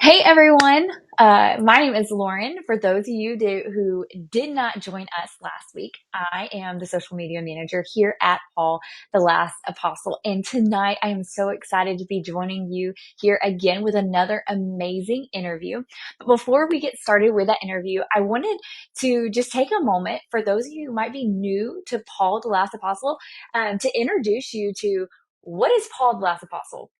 Hey everyone, my name is Lauren. For those of you who did not join us last week, I am the social media manager here at Paul, the Last Apostle. And tonight I am so excited to be joining you here again with another amazing interview. But before we get started with that interview, I wanted to just take a moment for those of you who might be new to Paul, the Last Apostle, to introduce you to what is Paul, the Last Apostle?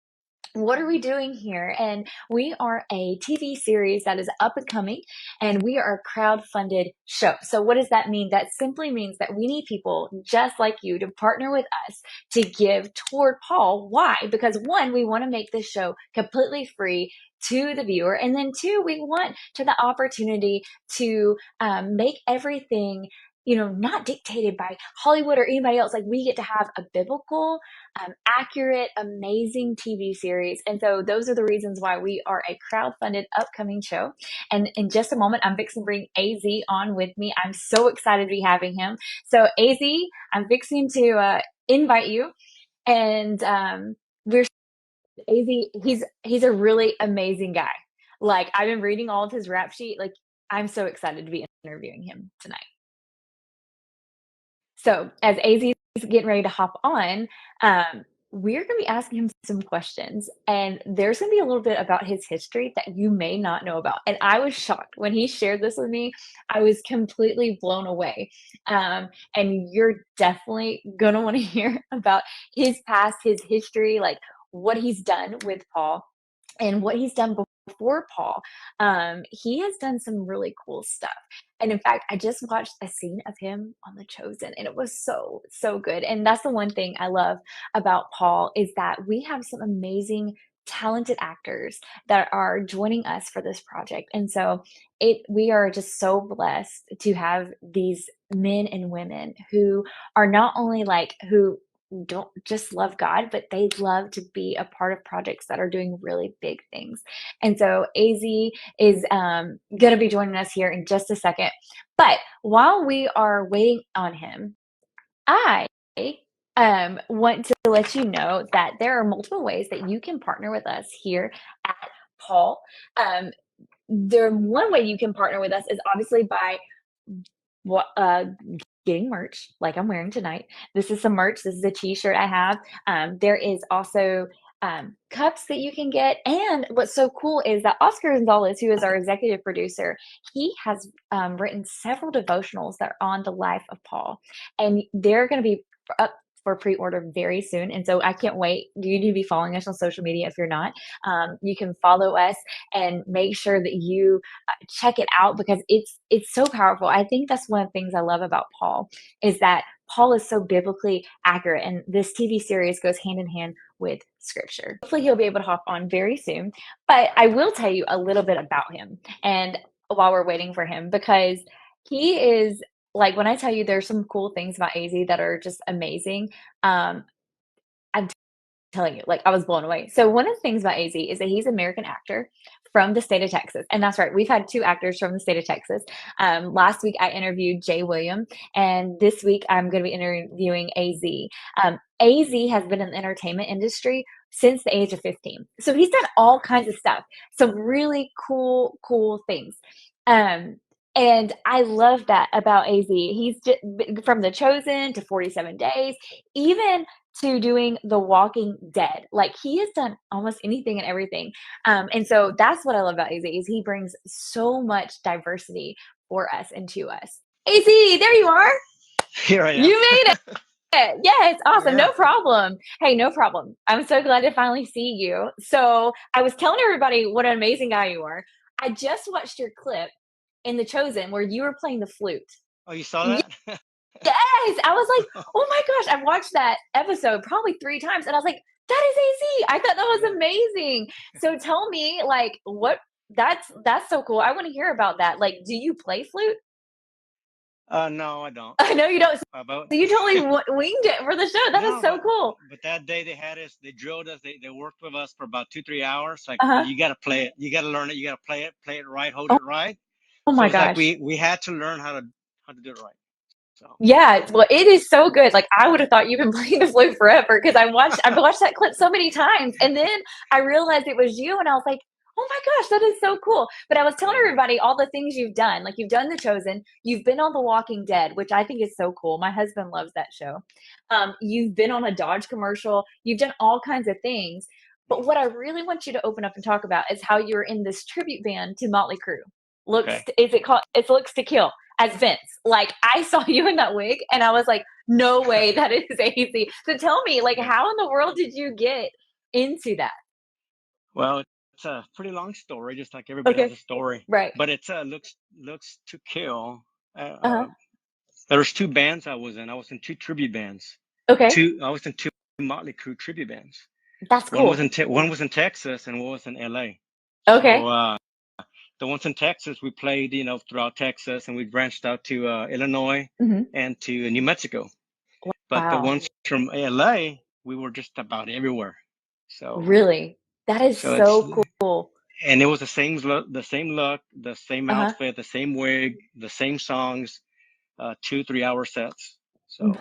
What are we doing here? And we are a TV series that is up and coming, and we are a crowd-funded show. So what does that mean? That simply means that we need people just like you to partner with us to give toward Paul. Why? Because one, we want to make this show completely free to the viewer. And then two, we want to the opportunity to make everything not dictated by Hollywood or anybody else. Like we get to have a biblical, accurate, amazing TV series. And so those are the reasons why we are a crowd-funded upcoming show. And in just a moment, I'm fixing to bring AZ on with me. I'm so excited to be having him. So AZ, I'm fixing to invite you. And we're AZ, he's a really amazing guy. Like I've been reading all of his rap sheet. Like I'm so excited to be interviewing him tonight. So as AZ is getting ready to hop on, we're going to be asking him some questions, and there's going to be a little bit about his history that you may not know about. And I was shocked when he shared this with me. I was completely blown away. And you're definitely going to want to hear about his past, his history, like what he's done with Paul and what he's done before Paul. He has done some really cool stuff. And in fact, I just watched a scene of him on The Chosen, and it was so, so good. And that's the one thing I love about Paul is that we have some amazing, talented actors that are joining us for this project. And so we are just so blessed to have these men and women who are not only like who don't just love God, but they love to be a part of projects that are doing really big things. And so AZ is going to be joining us here in just a second. But while we are waiting on him, I want to let you know that there are multiple ways that you can partner with us here at Paul. One way you can partner with us is obviously by what getting merch like I'm wearing tonight. This is some merch. This is a t-shirt I have. There is also cups that you can get. And what's so cool is that Oscar Gonzalez, who is our executive producer, he has written several devotionals that are on the life of Paul. And they're going to be up for pre-order very soon. And so I can't wait. You need to be following us on social media if you're not. You can follow us and make sure that you check it out because it's so powerful. I think that's one of the things I love about Paul is that Paul is so biblically accurate, and this TV series goes hand in hand with scripture. Hopefully he'll be able to hop on very soon, but I will tell you a little bit about him and while we're waiting for him, because he is like, when I tell you there's some cool things about AZ that are just amazing, I'm telling you, like I was blown away. So one of the things about AZ is that he's an American actor from the state of Texas. And that's right. We've had two actors from the state of Texas. Last week I interviewed Jay William, and this week I'm going to be interviewing AZ. AZ has been in the entertainment industry since the age of 15. So he's done all kinds of stuff. Some really cool things. And I love that about AZ. He's just, from The Chosen to 47 Days, even to doing The Walking Dead. Like he has done almost anything and everything. And so that's what I love about AZ is he brings so much diversity for us and to us. AZ, there you are. Here I am. You made it. Yes, awesome. Yeah. No problem. Hey, no problem. I'm so glad to finally see you. So I was telling everybody what an amazing guy you are. I just watched your clip in The Chosen where you were playing the flute. Oh, you saw that? Yes, I was like, "Oh my gosh," I've watched that episode probably 3 times, and I was like, "That is AZ." I thought that was Yeah. amazing. So tell me, like, what that's so cool. I wanna hear about that. Like, do you play flute? No, I don't. I know you don't. About So you totally winged it for the show. That is no, so cool. but that day they had us. They drilled us. They worked with us for about 2-3 hours. Like Uh-huh. you got to play it. You got to learn it. You got to play it right, hold Oh it right. oh So my it's like gosh. we had to learn how to do it right. So Yeah, well, it is so good. Like, I would have thought you've been playing the flute forever because I've watched that clip so many times, and then I realized it was you, and I was like, Oh my gosh, that is so cool. But I was telling Yeah. everybody all the things you've done. Like you've done The Chosen, you've been on The Walking Dead, which I think is so cool. My husband loves that show. You've been on a Dodge commercial, you've done all kinds of things. But what I really want you to open up and talk about is how you're in this tribute band to Motley Crue. Okay. Is it called It Looks to Kill as Vince. Like I saw you in that wig and I was like, no way that is easy. So tell me, like, Yeah. how in the world did you get into that? Well, it's a pretty long story, just like everybody has Okay. a story. Right. But it's looks to kill. Uh, Uh-huh. uh, there's two bands I was in. I was in two tribute bands. Okay. Two. I was in two Motley Crue tribute bands. That's cool. One was in Texas and one was in LA. So Okay. the ones in Texas we played, throughout Texas, and we branched out to Illinois Mhm. and to New Mexico. But the Wow. ones from LA, we were just about everywhere. So Really? That is so it's so cool. and it was the same Uh-huh. outfit, the same wig, the same songs, 2 3 hour sets. So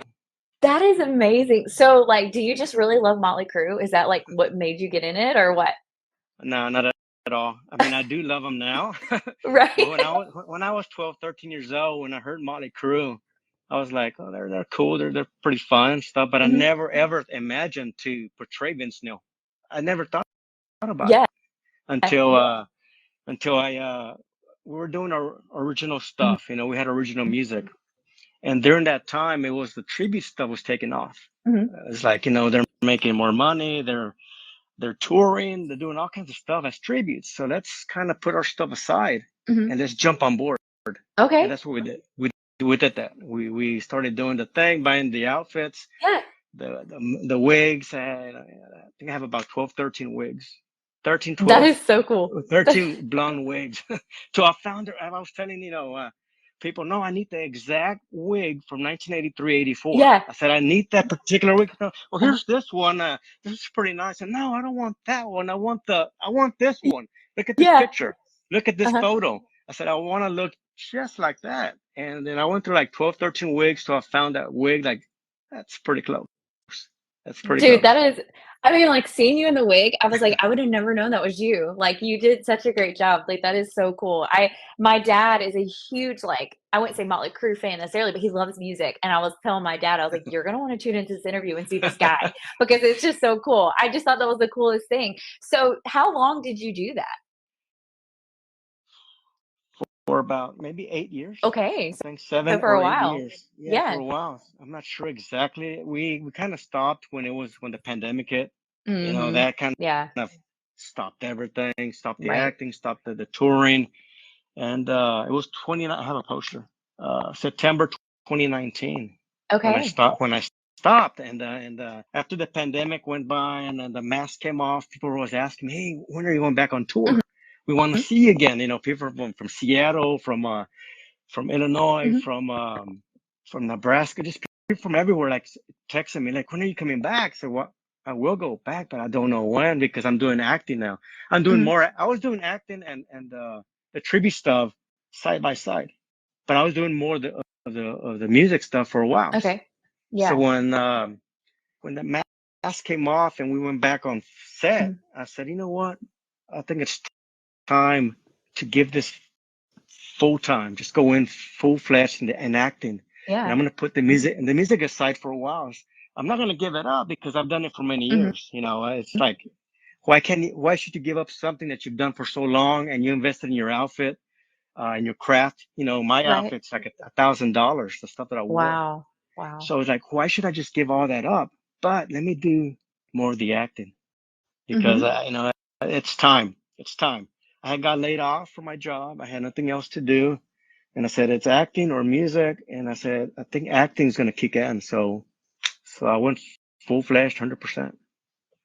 That is amazing. So, like, do you just really love Motley Crue? Is that, like, what made you get in it or what? no, not at all. I mean, I do love them now, but Right? when I was 12, 13 years old, when I heard Motley Crue, I was like, oh, they're cool, they're pretty fun and stuff. But I Mhm. never ever imagined to portray Vince Neil. I never thought about it Yeah. until I we were doing our original Mhm. stuff. We had original music, and during that time, it was the tribute stuff was taking off. Mhm. It's like they're making more money, they're touring, they're doing all kinds of stuff as tributes. So let's kind of put our stuff aside Mhm. and let's jump on board. And Okay. that's what we did. We did that. We started doing the thing, buying the outfits, Yeah. the wigs. I think I have about 12, 13 wigs. 13, That 12, is so cool. 13 blonde wigs. So I found her. I was telling people, no, I need the exact wig from 1983, 84. Yeah. I said, I need that particular wig. No, well, Uh-huh. here's this one. This is pretty nice. And no, I don't want that one. I want this Y one. Look at this yeah. picture. Look at this Uh-huh. photo. I said, I want to look just like that. And then I went through like 12, 13 wigs. So I found that wig. Like, that's pretty close. That's pretty Dude, close. that is I mean, like, seeing you in the wig, I was like, I would have never known that was you. Like, you did such a great job. Like, that is so cool. I My dad is a huge, like, I wouldn't say Motley Crue fan necessarily, but he loves music. And I was telling my dad, I was like, you're gonna want to tune into this interview and see this guy because it's just so cool. I just thought that was the coolest thing. So, how long did you do that? For about maybe 8 years. Okay, I think so seven for a or eight while. years. Yeah, for Yeah. a while. I'm not sure exactly. We kind of stopped when the pandemic hit. Mhm. That kind Yeah. of stopped everything, stopped the Right. acting, stopped the touring, and it was 20. I have a poster. September 2019 when I Okay. stopped. When I stopped, and after the pandemic went by and then the mask came off, people were always asking me, "Hey, when are you going back on tour? Mhm. We want to see you again." People from Seattle, from Illinois, Mhm. from Nebraska, just people from everywhere, like texting me, like, "When are you coming back?" So what? I will go back, but I don't know when because I'm doing acting now. I'm doing Mhm. more. I was doing acting and the tribute stuff side by side, but I was doing more of the music stuff for a while. Okay. So Yeah. when the mask came off and we went back on set, Mhm. I said, you know what? I think it's time to give this full time, just go in full fledged and acting. And Yeah. I'm gonna put the music aside for a while. I'm not gonna give it up because I've done it for many Mhm. years. It's like why should you give up something that you've done for so long and you invested in your outfit, in your craft? My Right. outfit's like $1,000, the stuff that I wore. Wow. Wow. So it's like, why should I just give all that up? But let me do more of the acting because Mhm. it's time. It's time. I had got laid off from my job. I had nothing else to do. And I said, it's acting or music. And I said, I think acting is going to kick in. So I went full fledged, 100%.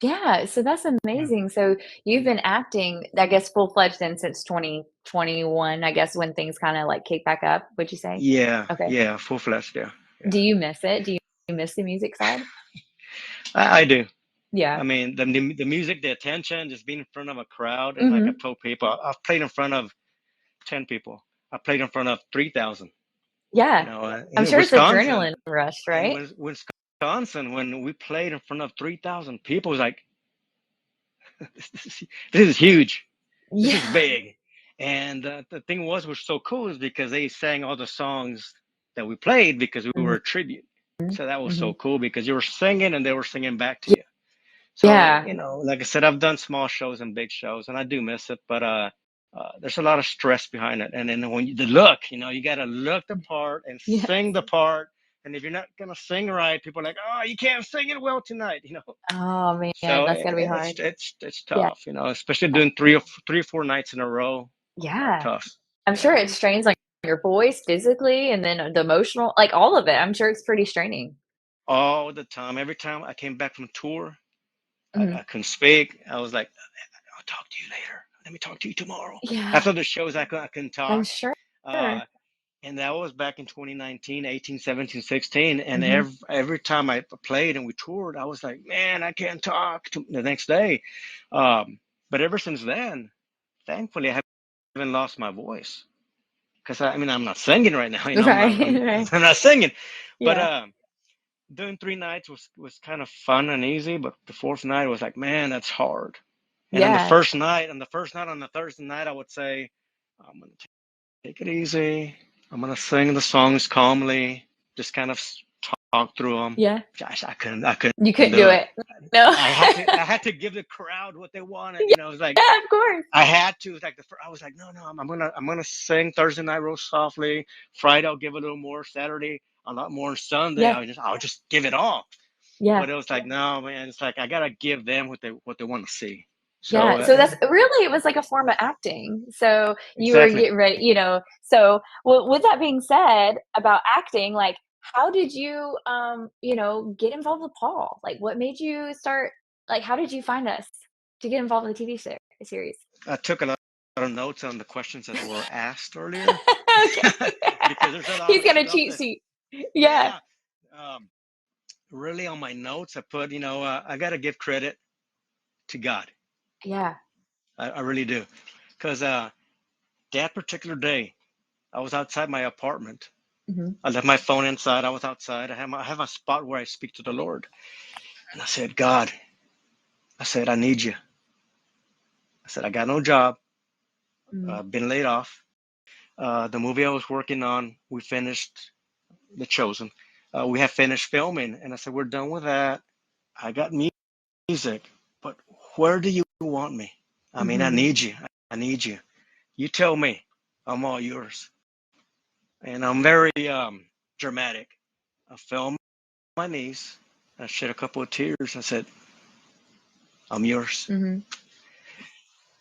Yeah, so that's Yeah. amazing. So you've been acting, I guess, full-fledged then since 2021, I guess, when things kinda, like, kick back up, would you say? Yeah. Okay. Yeah. Full fledged. Yeah. Yeah. Do you miss it? Do you miss the music side? I do. I Yeah. mean, the music, the attention, just being in front of a crowd. And like I've Mhm. told people, I've played in front of 10 people. I played in front of 3,000, Yeah. I'm in sure it's Wisconsin. adrenaline rush, And right? when Wisconsin, when we played in front of 3,000 people, it was like, this is huge. This Yeah. is big. And the thing was so cool is because they sang all the songs that we played because we were Mhm, a tribute. So that was so mhm. cool because you were singing and they were singing back to you. So, Yeah. like I said, I've done small shows and big shows, and I do miss it, but there's a lot of stress behind it. And then when the look, you got to look the part and Yeah. sing the part. And if you're not gonna sing right, people are like, "Oh, you can't sing it well tonight." Oh, man, So that's gotta be hard. it's Yeah. tough, especially doing three or four nights in a row. Yeah. Tough. I'm sure Yeah, it strains, like, your voice physically and then the emotional like, all of it. I'm sure it's pretty straining. all the time. Every time I came back from tour, I Mhm. couldn't speak. I was like, "I'll talk to you later. Let me talk to you tomorrow." Yeah, After the shows, I couldn't I'm talk. sure. Uh, and that was back in 2019, 18, 17, 16. And Mhm. every time I played and we toured, I was like, man, I can't talk the next day. But ever since then, thankfully, I haven't lost my voice. Because I mean, I'm not singing right now. Right, right. I'm not singing. But Yeah. doing 3 nights was kind of fun and easy. But the fourth night was like, man, that's hard. And on the Yeah. first night, on the Thursday night, I would say, I'm gonna take it easy. I'm gonna sing the songs calmly, just kind of talk through them. Yeah. Gosh, I couldn't You couldn't do do it. it. No. I had to give the crowd what they wanted. Yeah, It was like of course. I had to. Like I was like, no, no, I'm gonna sing Thursday night real softly. Friday I'll give a little more. Saturday a lot more. Sunday Yeah. I'll just give it all. Yeah. But it was like, no, man. It's like I gotta give them what they want to see. So Yeah, so that's really it was like a form of acting. So you were exactly. getting ready, so with that being said about acting, like how did you get involved with Paul? Like what made you start like how did you find us to get involved with the TV series? I took a lot of notes on the questions that were asked earlier Okay. because there's a lot He's of got a stuff cheat that, sheet. Yeah. yeah, um, really on my notes, I put, I got to give credit to God. Yeah. I really do. Because that particular day, I was outside my apartment. Mhm. I left my phone inside. I was outside. I have a spot where I speak to the Lord. And I said, God, I said, I need you. I said, I got no job. Mhm. I've been laid off. The movie I was working on, we finished The Chosen. We have finished filming. And I said, we're done with that. I got music, but where do you want me? I mean, I Mhm. need you. I need you. You tell me. I'm all yours. And I'm very dramatic. I fell on my knees. I shed a couple of tears. I said, I'm yours. Mhm.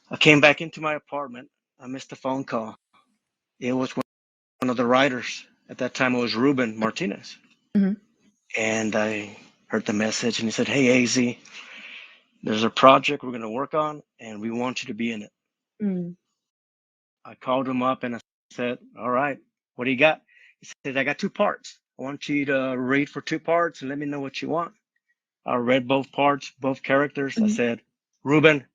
I came back into my apartment. I missed a phone call. It was one of the writers. At that time, it was Ruben Martinez. Mhm. And I heard the message, and he said, hey, AZ, there's a project we're going to work on, and we want you to be in it. Mhm. I called him up and I said, all right, what do you got? He said, I got two parts. I want you to read for two parts and let me know what you want. I read both parts, both characters. I Mhm. said, Ruben,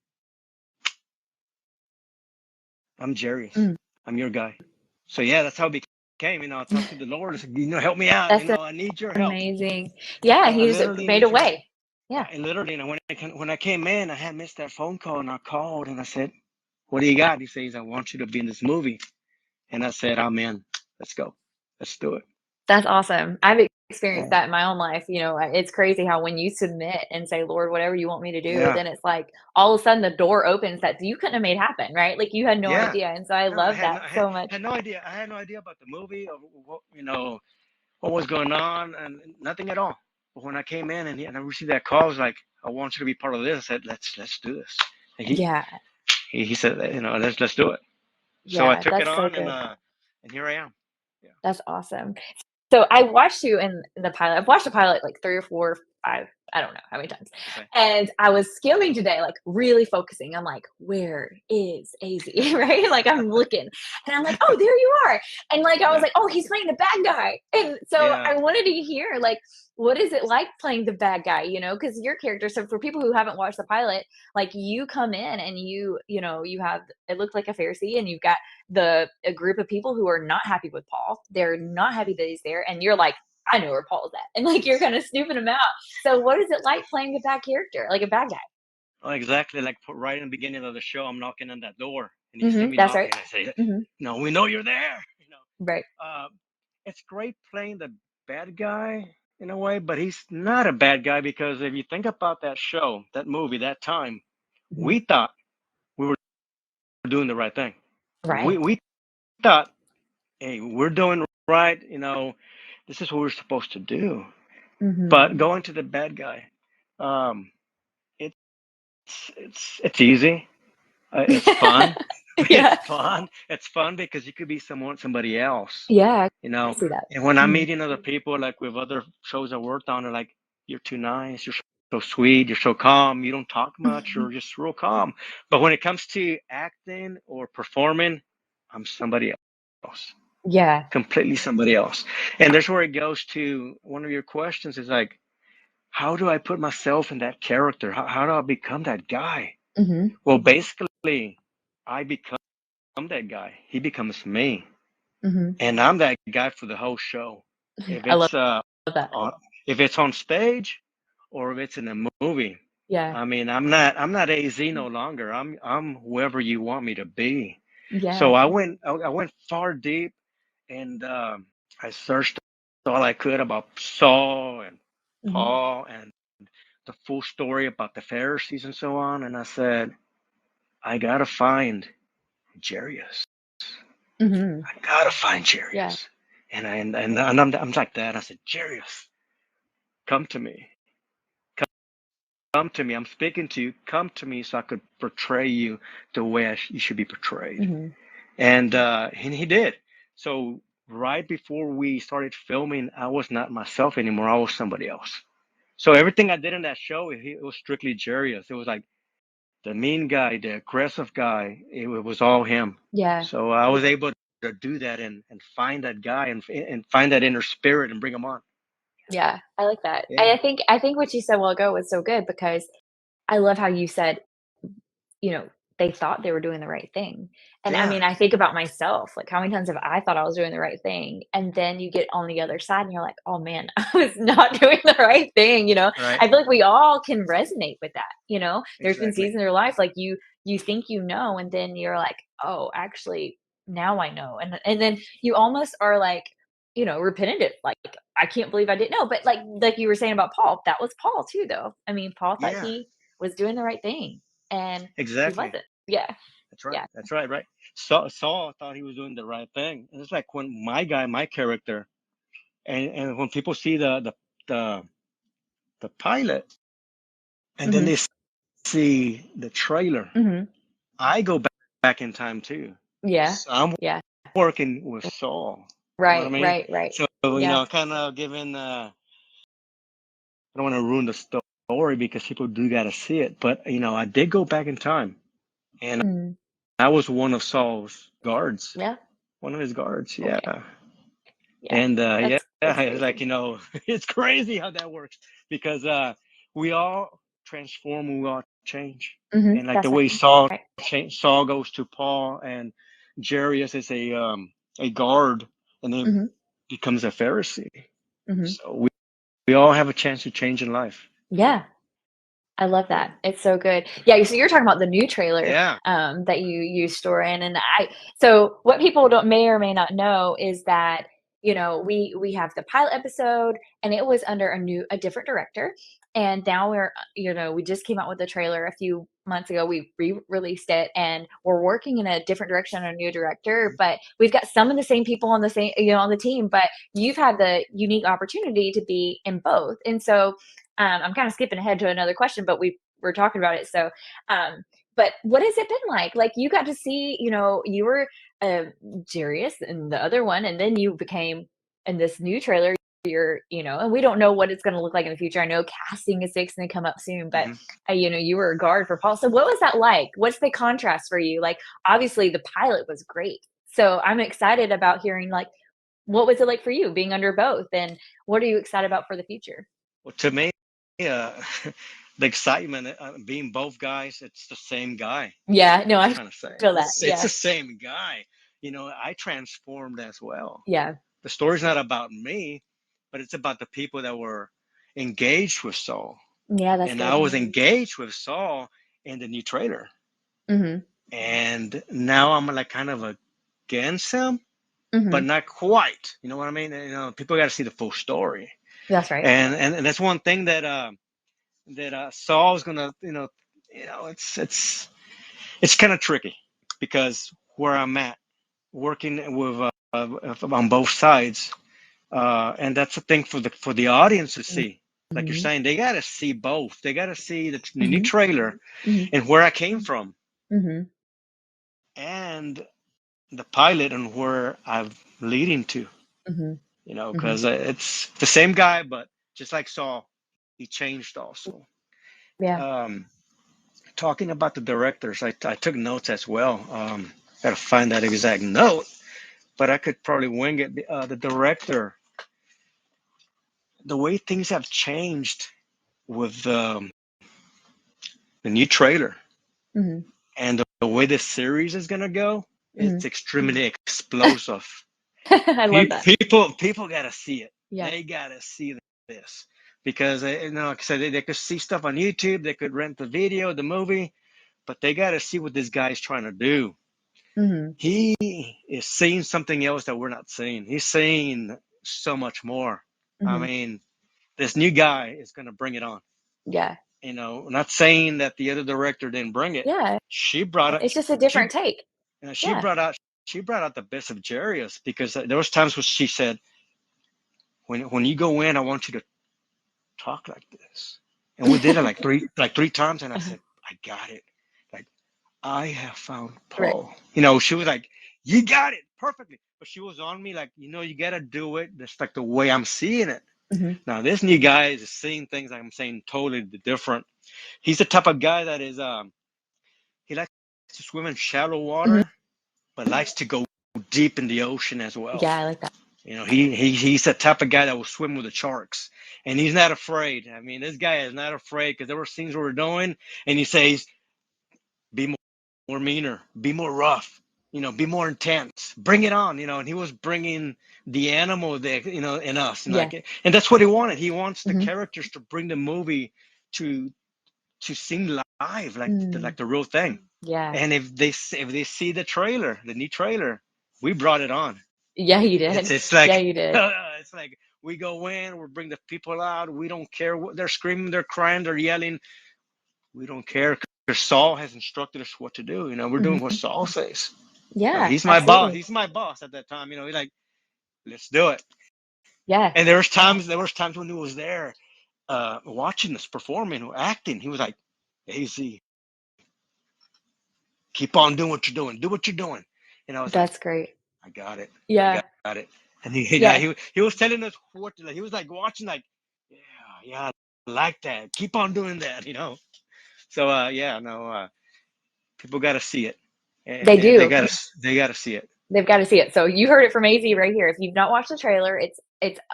I'm Jerry's. Mhm. I'm your guy. So yeah, that's how it became. I talked to the Lord. I said, help me out. That's I need your help. amazing. Yeah, I he just literally made a need your help. way. Yeah. I literally, when I came in, I had missed that phone call and I called and I said, what do you got? He says, I want you to be in this movie. And I said, I'm in. Let's go. Let's do it. That's awesome. I've experienced Yeah. that in my own life, it's crazy how when you submit and say, "Lord, whatever you want me to do," Yeah. then it's like all of a sudden the door opens that you couldn't have made happen, right? Like you had no Yeah. idea, and so I No, I love had that no, I so much. had no idea. I had no idea about the movie or what was going on and nothing at all. But when I came in and I received that call, I was like, I want you to be part of this. I said, let's do this. And Yeah, he said, let's do it. So I yeah, took it that's so on good. and here I am. Yeah. That's awesome. So I watched you in the pilot. I've watched the pilot like 3 or 4, 5, I don't know how many times. Okay. And I was skimming today, like really focusing. I'm like, where is AZ? Right? Like I'm looking and I'm like, oh, there you are. And like I was Yeah. like, oh, he's playing the bad guy. And so Yeah. I wanted to hear like what is it like playing the bad guy, because your character, so for people who haven't watched the pilot, like you come in and you have it looked like a Pharisee and you've got a group of people who are not happy with Paul. They're not happy that he's there, and you're like, I know where Paul's at, and like you're kind of snooping him out. So, what is it like playing a bad character, like a bad guy? Oh, exactly. Like right in the beginning of the show, I'm knocking on that door, and you see Mhm, me that's right. knocking. I say, Mhm, "No, we know you're there." right. It's great playing the bad guy in a way, but he's not a bad guy because if you think about that show, that movie, that time, Mhm, we thought we were doing the right thing. We right. we thought, hey, we're doing right. This is what we're supposed to do. Mhm. But going to the bad guy, um, it's easy. It's fun. It's Yeah. fun. It's fun because you could be somebody else. Yeah, You I know. see that. And when I'm Mhm, meeting other people, like with other shows I worked on, they're like, "You're too nice. You're so sweet. You're so calm. You don't talk much. You're just real calm." But when it comes to acting or performing, I'm somebody else, yeah. completely somebody else. And there's where it goes to one of your questions is like, how do I put myself in that character? How do I become that guy? Mhm, Well, basically, I become that guy. He becomes me, mhm. and I'm that guy for the whole show. If I love it's that. on, if it's on stage, or if it's in a movie, Yeah. I mean, I'm not AZ no longer. I'm whoever you want me to be. So Yeah. I went far deep, and I searched all I could about Saul and Mhm, Paul and the full story about the Pharisees and so on. And I said, I gotta find Jarius. mhm. I gotta find Yeah. Jarius. And I'm like that. I said, Jarius, come to me. Come to me. I'm speaking to you. Come to me so I could portray you the way you should be portrayed. Mhm, And he did. So right before we started filming, I was not myself anymore. I was somebody else. So everything I did in that show, it was strictly Jarius. It was like the mean guy, the aggressive guy. It was all him. yeah. So I was able to do that and find that guy and find that inner spirit and bring him on. Yeah, I like that. Yeah. I think what you said a while ago was so good because I love how you said, you know, they thought they were doing the right thing. And I Yeah. mean, I think about myself, like how many times have I thought I was doing the right thing? And then you get on the other side and you're like, oh man, I was not doing the right thing. Right. I feel like we all can resonate with that. There's been Exactly. seasons in your life like you think and then you're like, oh, actually now I know. And then you almost are like, repetitive. Like, I can't believe I didn't know. But like you were saying about Paul, that was Paul too, though. I mean, Paul thought Yeah. he was doing the right thing and he Exactly. wasn't. Yeah, That's right. yeah. That's right. Right. Saul thought he was doing the right thing. And it's like when my character, and when people see the the pilot, and then Mhm, they see the trailer, mhm. I go back in time too. Yeah, So I'm yeah. working with Saul. You know what I Right, mean? right, right. So Yeah. kind of giving. I don't want to ruin the story because people do got to see it. But I did go back in time, and Mm, I was one of Saul's guards, yeah, one of his guards. okay. Yeah. Yeah, And yeah, that's it's like, crazy. it's crazy how that works because we all transform, we all change. Mhm, And like the that's way Saul right. Saul goes to Paul, and Jarius is a guard, and then Mhm, becomes a Pharisee. mhm. So we all have a chance to change in life. Yeah, I love Yeah. that. It's so good. Yeah, so you're talking about the new trailer, Yeah. that you used store in, and so what people don't may or may not know is that, we have the pilot episode, and it was under a different director, and now we just came out with the trailer a few months ago. We re-released it, and we're working in a different direction under a new director, but we've got some of the same people on the team, but you've had the unique opportunity to be in both, and so I'm kind of skipping ahead to another question, but we're talking about it. So, um, but what has it been like? Like you got to see, you were Jarius in the other one, and then you became in this new trailer. And we don't know what it's going to look like in the future. I know casting is fixing to come up soon, but Hmm. you were a guard for Paul. So what was that like? What's the contrast for you? Like obviously the pilot was great, so I'm excited about hearing like what was it like for you being under both, and what are you excited about for the future? Well, to me, uh, the excitement, being both guys, it's the same guy. Yeah, no, I'm I trying to say feel that. it's Yeah. the same guy. I transformed as well. Yeah. The story's not about me, but it's about the people that were engaged with Saul. Yeah, that's And I good. was engaged with Saul, in the new trailer. Mhm. And now I'm like kind of against him, but Mhm. not quite. You know what I mean? People got to see the full story. That's right. And that's one thing that Saul's gonna, it's kind of tricky because where I'm at, working with on both sides, and that's the thing for the audience to see. Like you're Mhm. saying, they gotta see both. They gotta see the new Mhm. trailer Mhm. and where I came from, Mhm. and the pilot and where I'm leading to. Mhm. Mhm. Because it's the same guy, but just like Saul, he changed also. Yeah. Um, Talking about the directors, I took notes as well. Got to find that exact note, but I could probably wing it. The director, the way things have changed with the new trailer Mhm. and the way the series is gonna go, it's Mhm. extremely explosive. I love that. People gotta see it. Yeah. They gotta see this because like I said, they could see stuff on YouTube. They could rent the video, the movie, but they gotta see what this guy's trying to do. Mhm. He is seeing something else that we're not seeing. He's seeing so much more. I Mhm. mean, this new guy is gonna bring it on. Yeah. Not saying that the other director didn't bring it. Yeah. She brought it. It's just a She different take. she Yeah. brought out the best of Jarius because there was times when she said, when you go in, I want you to talk like this. And we did it like three times, and I Uh-huh. said, I got it. Like, I have found Right. Paul. She was like, you got it perfectly. But she was on me like, you gotta do it. That's like the way I'm seeing it. Mhm. Now this new guy is seeing things like I'm saying totally different. He's the type of guy that is he likes to swim in shallow Mhm. water, but likes to go deep in the ocean as well. Yeah, I like that. He's the type of guy that will swim with the sharks, and he's not afraid. I mean, this guy is not afraid because there were scenes we were doing, and he says, "Be more meaner, be more rough, be more intense, bring it on," And he was bringing the animal there, in us, and Yeah. and that's what he wanted. He wants the Mhm. characters to bring the movie to seem live, Mm. like the real thing. Yeah. And if they see the new trailer, we brought it on. Yeah, you It's did. it's Yeah, like you did. it's like we go in, we bring the people out. We don't care what they're screaming, they're crying, they're yelling. We don't care because Saul has instructed us what to do. We're doing what Mhm. Saul says. Yeah, He's my boss. absolutely. He's my boss at that time. He's like, let's do it. Yeah. And there was times when he was there, watching us performing, acting. He was like, "Easy, keep on doing what you're doing. Do what you're doing." And I was like, That's great. I got it. I Yeah. got it. And he, yeah, Yeah. he was telling us what to, like, he was like watching, like, yeah, yeah, I like that. Keep on doing that. So, yeah, no, people got to see it. They They do. got to see it. They've gotta see it. So you heard it from AZ right here. If you've not watched the trailer, it's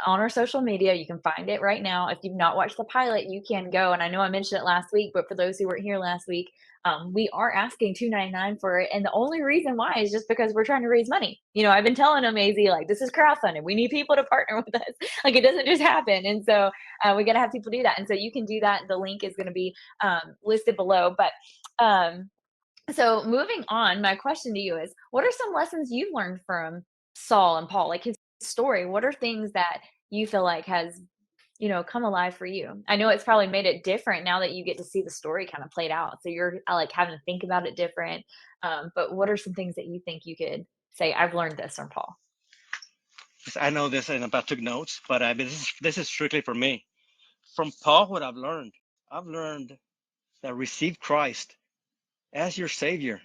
on our social media. You can find it right now. If you've not watched the pilot, you can go. And I know I mentioned it last week, but for those who weren't here last week, we are asking $2.99 for it. And the only reason why is just because we're trying to raise money. I've been telling them, AZ, like, this is crowdfunding. We need people to partner with us. Like, it doesn't just happen. And so we got to have people do that. And so you can do that. The link is going to be listed below. But so moving on, my question to you is, what are some lessons you've learned from Saul and Paul, like his story? What are things that you feel like has, come alive for you? I know it's probably made it different now that you get to see the story kind of played out. So you're like having to think about it different. But what are some things that you think you could say, I've learned this from Paul? I know this and I took notes, but this is strictly for me. From Paul, what I've learned that receive Christ as your Savior,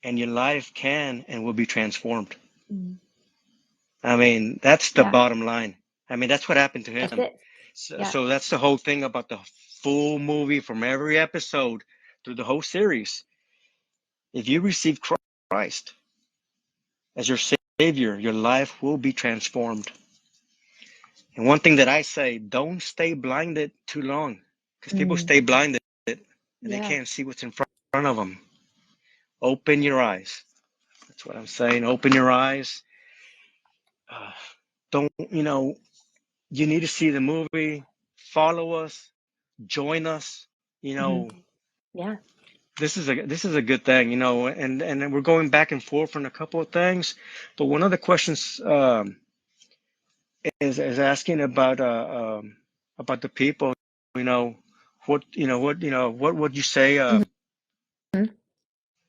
and your life can and will be transformed. Mm, I mean, that's the yeah, bottom line. I mean, that's what happened to that's him. it. So, Yeah. so that's the whole thing about the full movie from every episode through the whole series. If you receive Christ as your Savior, your life will be transformed. And one thing that I say, don't stay blinded too long because people Mm, stay blinded and they yeah. can't see what's in front of them. Open your eyes. That's what I'm saying. Open your eyes. Uh, don't, you need to see the movie, follow us, join us, you Hmm. know, Yeah. This is a good thing, and then we're going back and forth on a couple of things, but one of the questions is asking about the people, you know, what would you say Mhm.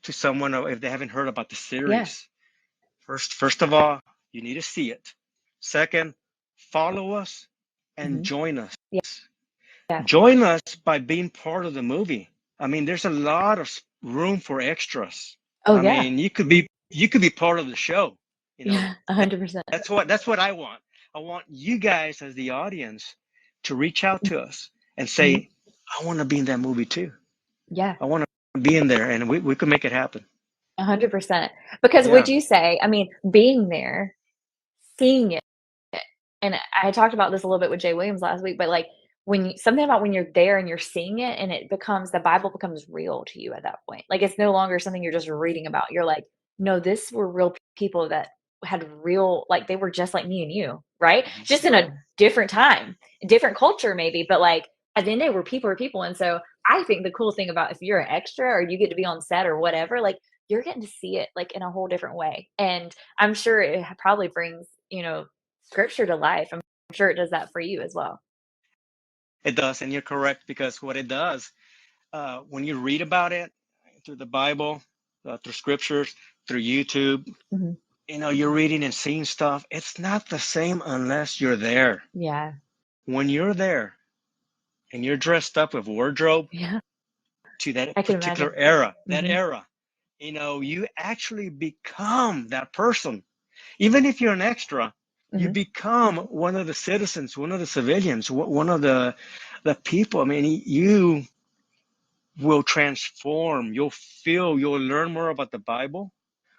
to someone if they haven't heard about the Yeah. series? First of all, you need to see it. Second, follow us and Mhm. join us. Yeah. Yeah. Join us by being part of the movie. I mean, there's a lot of room for extras. Oh, I yeah. mean, you could be part of the show. You know, Yeah, that, 100%. that's what I want. I want you guys as the audience to reach out to us and Mhm. say, I want to be in that movie too. Yeah. I want to be in there, and we could make it happen. 100%. Because would Yeah. you say, I mean, being there, seeing it, and I talked about this a little bit with Jay Williams last week, but, like, when you something about when you're there and you're seeing it and it becomes the Bible becomes real to you at that point. Like, it's no longer something you're just reading about. You're like, "No, this were real people that had real like, they were just like me and you," right? Mhm. Just in a different time, different culture maybe, but, like, at the end of the day, we're people are people, and so I think the cool thing about if you're an extra or you get to be on set or whatever, like, you're getting to see it, like, in a whole different way, and I'm sure it probably brings, scripture to life. I'm sure it does that for you as well. It does, and you're correct because what it does, when you read about it through the Bible, through scriptures, through YouTube, Mhm. you're reading and seeing stuff. It's not the same unless you're there. Yeah. When you're there and you're dressed up with wardrobe Yeah. to that I can particular imagine. era, Mhm. you actually become that person. Even if you're an extra, you Mhm. become one of the citizens, one of the civilians, one of the people. I mean, you will transform. You'll learn more about the Bible.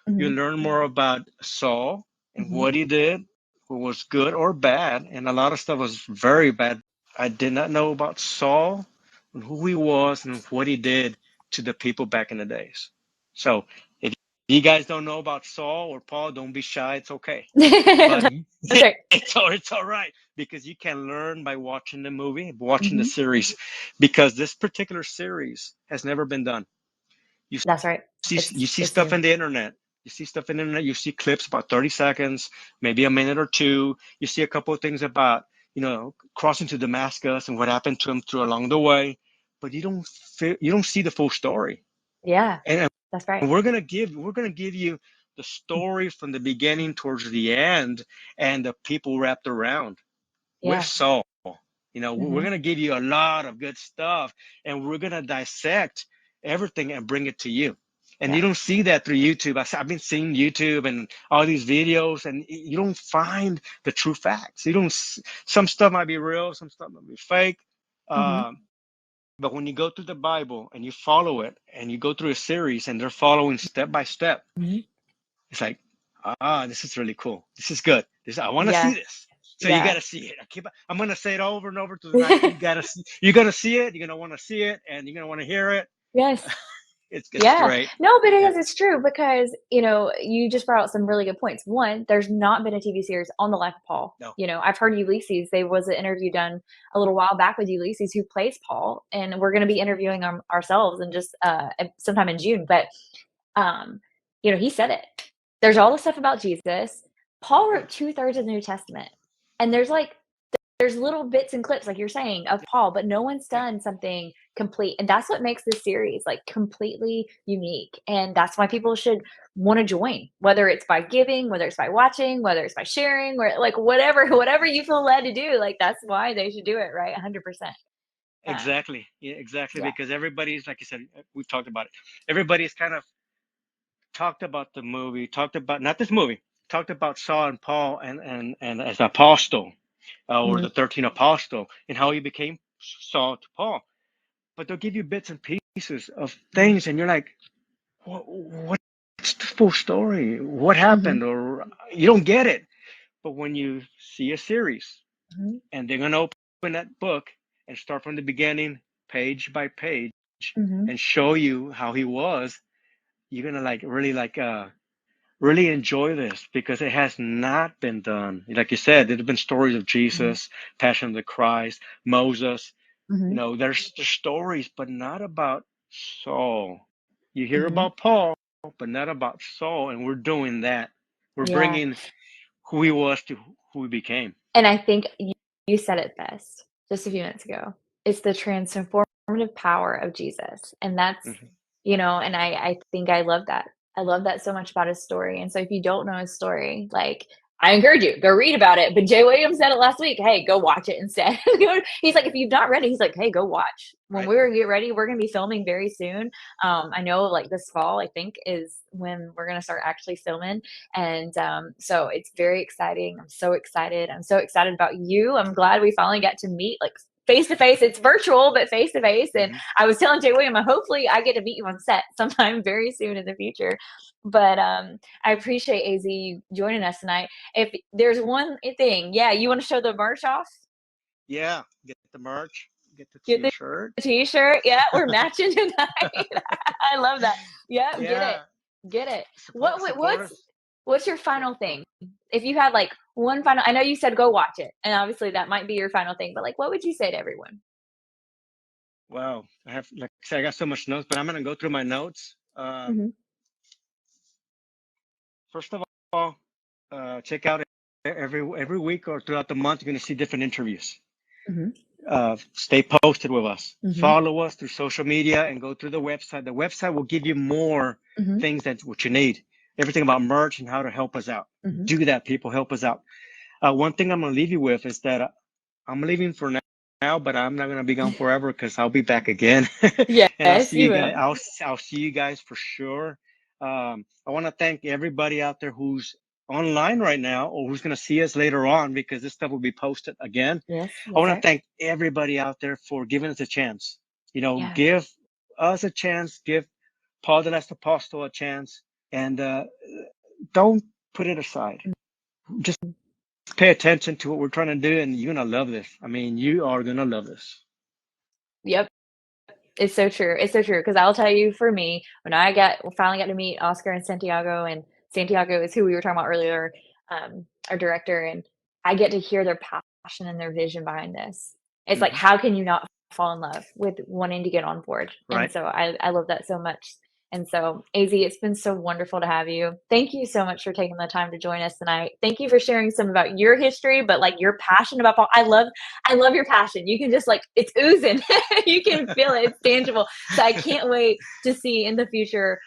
You Mhm. learn more about Saul and Mhm. what he did, what was good or bad, and a lot of stuff was very bad. I did not know about Saul and who he was and what he did to the people back in the days. So if you guys don't know about Saul or Paul, don't be shy. It's okay. But That's right. it's all right because you can learn by watching the movie, watching the Mhm. series, because this particular series has never been done. You That's right. you see It's stuff new. in the internet. You see stuff in the internet. You see clips about 30 seconds, maybe a minute or two. You see a couple of things about crossing to Damascus and what happened to him through along the way, but you don't see the full story. Yeah. And That's right. we're gonna give you the story from the beginning towards the end and the people wrapped around with Yeah. Saul. We're Mhm. going to give you a lot of good stuff and we're going to dissect everything and bring it to you. And you Yeah. don't see that through YouTube. I've been seeing YouTube and all these videos, and you don't find the true facts. You don't. Some stuff might be real, some stuff might be fake. Mhm. Um, but when you go through the Bible and you follow it, and you go through a series, and they're following step by step, Mhm. it's like, this is really cool. This is good. I want to see Yeah. this. So you got Yeah. to see it. I'm gonna say it over and over to the night. You're gonna see it. You're gonna want to see it, and you're gonna want to hear it. Yes. It's Yeah. great. No, but it Yeah. is, it's true because, you just brought out some really good points. One, there's not been a TV series on the life of Paul. No. I've heard Ulysses. There was an interview done a little while back with Ulysses who plays Paul, and we're going to be interviewing him ourselves and just sometime in June. But he said it. There's all the stuff about Jesus. Paul Yeah. wrote 2/3 of the New Testament, and there's little bits and clips, like you're saying, of Paul, but no one's Yeah. done something complete, and that's what makes this series, like, completely unique, and that's why people should wanna join, whether it's by giving, whether it's by watching, whether it's by sharing, or, like, whatever whatever you feel led to do, like, that's why they should do it, right? 100%. Um, Exactly. Yeah, exactly. yeah. Because everybody's, like you said, we've talked about it. Everybody's kind of talked about the movie, talked about not this movie, talked about Saul and Paul and as apostle, or Mhm, the 13 apostle, and how he became Saul to Paul. But they'll give you bits and pieces of mhm, things, and you're like, what's the full story? What mhm, happened? Or you don't get it. But when you see a series, mhm, and they're gonna open that book and start from the beginning, page by page, mhm, and show you how he was, you're gonna really enjoy this because it has not been done. Like you said, there have been stories of mhm, Jesus, Passion of the Christ, Moses. mhm, There's stories, but not about Saul. You hear Mhm. about Paul, but not about Saul, and we're doing that. We're Yeah. bringing who he was to who he became. And I think you said it best just a few minutes ago. It's the transformative power of Jesus, and that's Hmm. and I think I love that. I love that so much about his story, and so if you don't know his story, like, I encourage you, go read about it, but Jay Williams said it last week, "Hey, go watch it instead." He's like, "If you've not read it," he's like, "Hey, go watch." When Right. we get ready, we're gonna be filming very soon. I know, like, this fall, I think, is when we're gonna start actually filming, and so it's very exciting. I'm so excited. I'm so excited about you. I'm glad we finally got to meet, like, face to face. It's virtual, but face to face. And Hmm. I was telling Jay William, hopefully I get to meet you on set sometime very soon in the future. But I appreciate AZ you joining us tonight. If there's one thing, yeah, you want to show the merch off? Yeah. Get the merch. Get the Get the T-shirt. t-shirt. Yeah, we're matching tonight. I love that. Yep, get it. Yeah. Get it. Support support us. What's your Yeah. final thing? If you had, like, one final, I know you said go watch it, and obviously that might be your final thing, but, like, what would you say to everyone? Wow. I have, like I said, I got so much notes, but I'm gonna go through my notes. Mhm, First of all, check out every week or throughout the month. You're gonna see different interviews. mhm, Stay posted with us. mhm, Follow us through social media and go through the website. The website will give you more mhm, things that what you need. Everything about merch and how to help us out. mhm. Do that, people. Help us out. One thing I'm gonna leave you with is that I'm leaving for now, but I'm not gonna be gone forever because I'll be back again, and I'll Yes, see you you guys. will. I'll see you guys for sure. I want to thank everybody out there who's online right now or who's gonna see us later on because this stuff will be posted again. Yes, I that's want to right. thank everybody out there for giving us a chance. Yeah. Give us a chance. Give Paul the Last Apostle a chance, and don't put it aside. Just pay attention to what we're trying to do, and you're gonna love this. I mean, you are gonna love this. Yep. It's so true. It's so true. Because I'll tell you, for me, when I finally got to meet Oscar and Santiago is who we were talking about earlier, our director, and I get to hear their passion and their vision behind this. It's like, Hmm. how can you not fall in love with wanting to get on board? And Right? so I love that so much. And so, AZ, it's been so wonderful to have you. Thank you so much for taking the time to join us tonight. Thank you for sharing some about your history, but, like, your passion about Paul. I love your passion. You can just, like, it's oozing. You can feel it. It's tangible. So I can't wait to see in the future,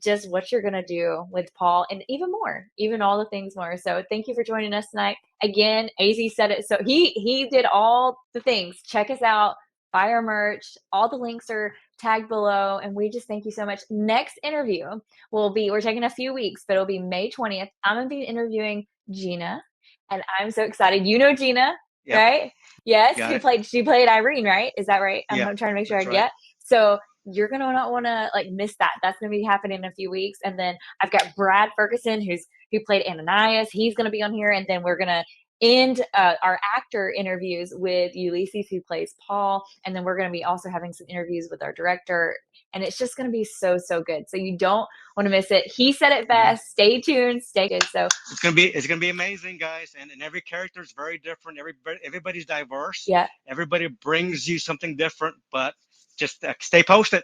just what you're gonna do with Paul and even more, even all the things more. So thank you for joining us tonight. Again, AZ said it. So he did all the things. Check us out. Buy our merch. All the links are tagged below. And we just thank you so much. Next interview we're taking a few weeks, but it'll be May 20th. I'm gonna be interviewing Gina. And I'm so excited. You know Gina, Yep. right? Yes, Got it. she played Irene, right? Is that right? I'm Yep. trying to make sure That's I right. get. So you're gonna not want to, like, miss that. That's gonna be happening in a few weeks. And then I've got Brad Ferguson, who played Ananias. He's gonna be on here, and then we're gonna end our actor interviews with Ulysses, who plays Paul, and then we're gonna be also having some interviews with our director. And it's just gonna be so so good. So you don't want to miss it. He said it Hmm. best. Stay tuned. Stay good. So It's gonna be amazing, guys. And every character is very different. Everybody's diverse. yeah, Everybody brings you something different. But just stay posted.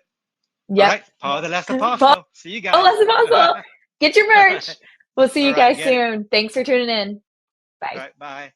All yep. right. Paul the Last Paul, Apostle. See you oh, guys. that's impossible. Get your All merch. We'll see right. you guys Get it. soon. Thanks for tuning in. All Bye. right. Bye.